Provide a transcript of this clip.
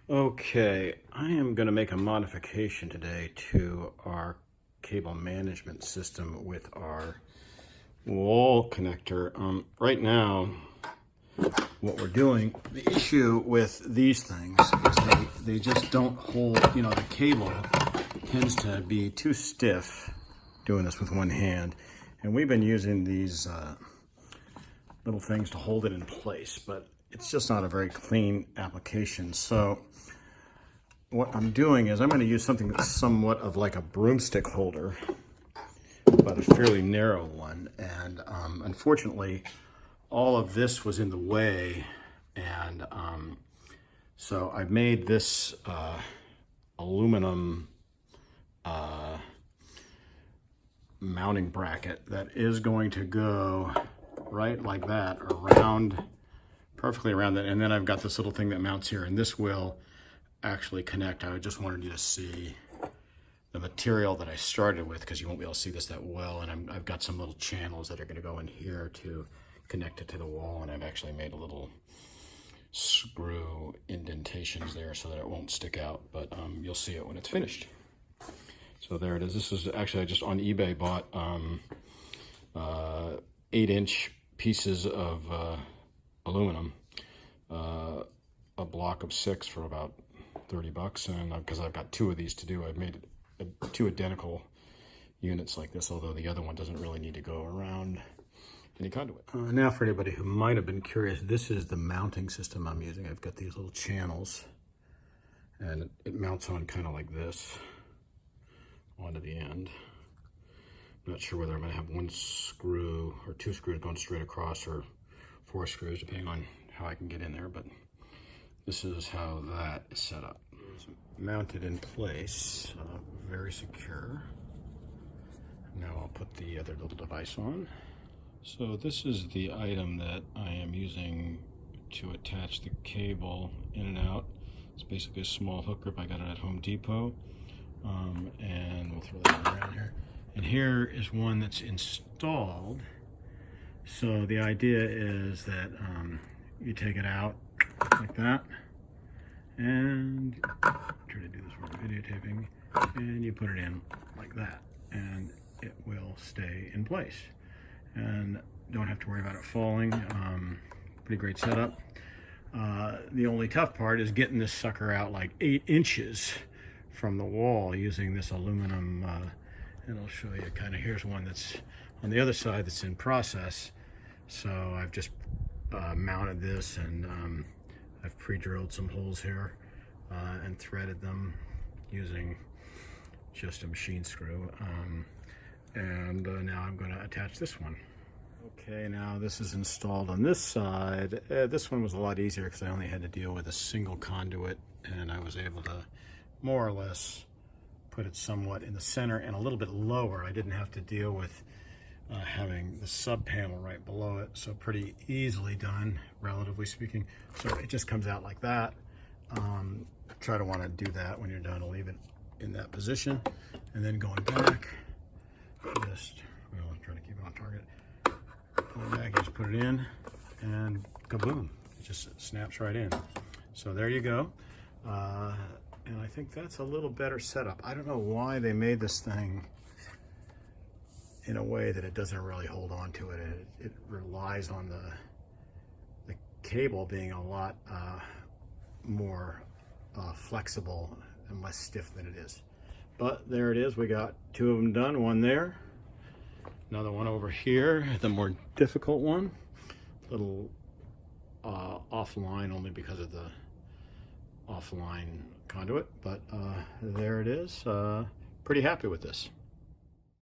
Okay, I am going to make a modification today to our cable management system with our wall connector. Right now, what we're doing, the issue with these things is they just don't hold, the cable tends to be too stiff doing this with one hand. And we've been using these little things to hold it in place, but it's just not a very clean application. So what I'm doing is I'm going to use something that's somewhat of like a broomstick holder, but a fairly narrow one. And unfortunately, all of this was in the way. And so I've made this aluminum mounting bracket that is going to go right like that around, perfectly around that. And then I've got this little thing that mounts here, and this will actually connect. I just wanted you to see the material that I started with, because you won't be able to see this that well. And I've got some little channels that are going to go in here to connect it to the wall, and I've actually made a little screw indentations there so that it won't stick out, but you'll see it when it's finished. So there it is. This is actually, I just on eBay bought 8-inch pieces of aluminum, a block of 6 for about 30 bucks. And because I've got 2 of these to do, I've made 2 identical units like this, although the other one doesn't really need to go around any conduit. Now for anybody who might have been curious, this is the mounting system I'm using. I've got these little channels, and it mounts on kind of like this onto the end. I'm not sure whether I'm going to have 1 screw or 2 screws going straight across, or 4 screws, depending on how I can get in there, but this is how that is set up. It's mounted in place, very secure. Now I'll put the other little device on. So this is the item that I am using to attach the cable in and out. It's basically a small hook grip. I got it at Home Depot. And we'll throw that around here. And here is one that's installed. So the idea is that you take it out like that, and try to do this for videotaping, and you put it in like that, and it will stay in place. And don't have to worry about it falling. Pretty great setup. The only tough part is getting this sucker out like 8 inches from the wall using this aluminum, and I'll show you kind of, here's one that's on the other side that's in process. So I've just mounted this, and I've pre-drilled some holes here and threaded them using just a machine screw. Now I'm going to attach this one. Okay, now this is installed on this side. This one was a lot easier because I only had to deal with a single conduit, and I was able to more or less put it somewhat in the center and a little bit lower. I didn't have to deal with having the sub panel right below it, so pretty easily done, relatively speaking. So it just comes out like that. Try to want to do that when you're done. I'll leave it in that position, and then going back, just, well, I'm trying to keep it on target. Going back, just put it in, and kaboom, it just snaps right in. So there you go. And I think that's a little better setup. I don't know why they made this thing in a way that it doesn't really hold on to it. It relies on the cable being a lot more flexible and less stiff than it is. But there it is. We got 2 of them done. One there, another one over here, the more difficult one. A little offline, only because of the offline conduit, but there it is. Pretty happy with this.